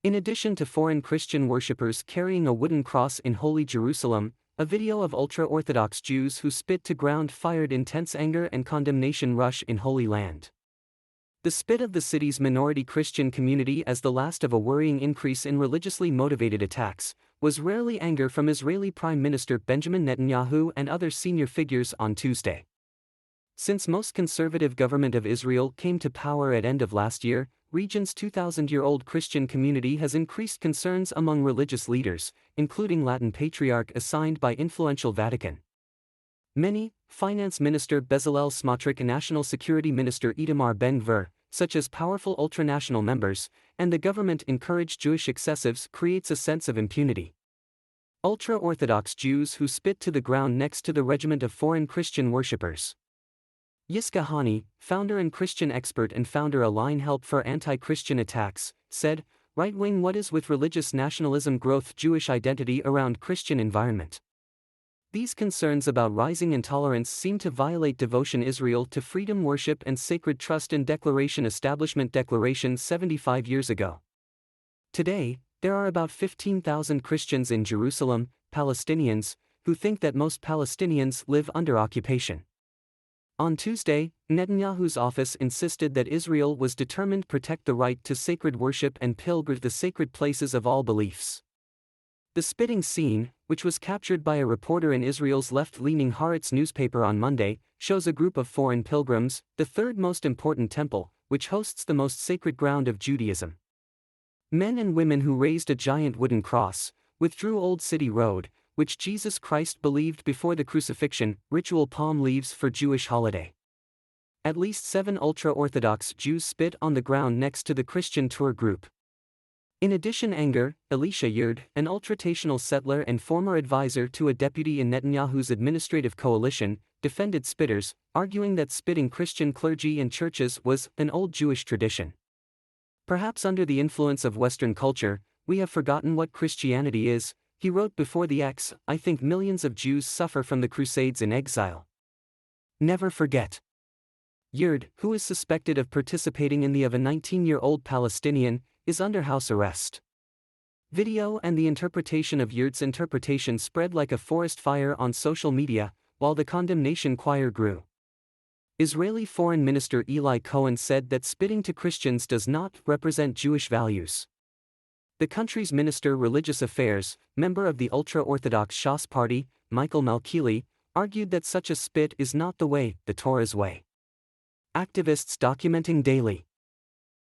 In addition to foreign Christian worshippers carrying a wooden cross in Holy Jerusalem, a video of ultra-orthodox Jews who spit to ground fired intense anger and condemnation rush in Holy Land. The spit of the city's minority Christian community as the last of a worrying increase in religiously motivated attacks, was rarely anger from Israeli Prime Minister Benjamin Netanyahu and other senior figures on Tuesday. Since most conservative government of Israel came to power at end of last year, region's 2,000-year-old Christian community has increased concerns among religious leaders, including Latin Patriarch assigned by influential Vatican. Many, Finance Minister Bezalel Smotrich and National Security Minister Itamar Ben-Gvir, such as powerful ultranational members, and the government encourage Jewish excessives creates a sense of impunity. Ultra-Orthodox Jews who spit to the ground next to the regiment of foreign Christian worshippers. Yiska Hani, founder and Christian expert and founder Align Help for Anti-Christian Attacks, said, "Right-wing what is with religious nationalism growth Jewish identity around Christian environment. These concerns about rising intolerance seem to violate devotion Israel to freedom worship and sacred trust in Declaration Establishment Declaration 75 years ago. Today, there are about 15,000 Christians in Jerusalem, Palestinians, who think that most Palestinians live under occupation." On Tuesday, Netanyahu's office insisted that Israel was determined to protect the right to sacred worship and pilgrim the sacred places of all beliefs. The spitting scene, which was captured by a reporter in Israel's left-leaning Haaretz newspaper on Monday, shows a group of foreign pilgrims, the third most important temple, which hosts the most sacred ground of Judaism. Men and women who raised a giant wooden cross, withdrew Old City Road, which Jesus Christ believed before the crucifixion, ritual palm leaves for Jewish holiday. At least 7 ultra-Orthodox Jews spit on the ground next to the Christian tour group. In addition, anger, Elisha Yerd, an ultranational settler and former advisor to a deputy in Netanyahu's administrative coalition, defended spitters, arguing that spitting Christian clergy and churches was an old Jewish tradition. "Perhaps under the influence of Western culture, we have forgotten what Christianity is," he wrote before the X. "I think millions of Jews suffer from the Crusades in exile. Never forget." Yerd, who is suspected of participating in the of a 19-year-old Palestinian, is under house arrest. Video and the interpretation of Yerd's interpretation spread like a forest fire on social media, while the condemnation choir grew. Israeli Foreign Minister Eli Cohen said that spitting to Christians does not represent Jewish values. The country's Minister Religious Affairs, member of the ultra-Orthodox Shas Party, Michael Malkili, argued that such a spit is not the way, the Torah's way. Activists documenting daily.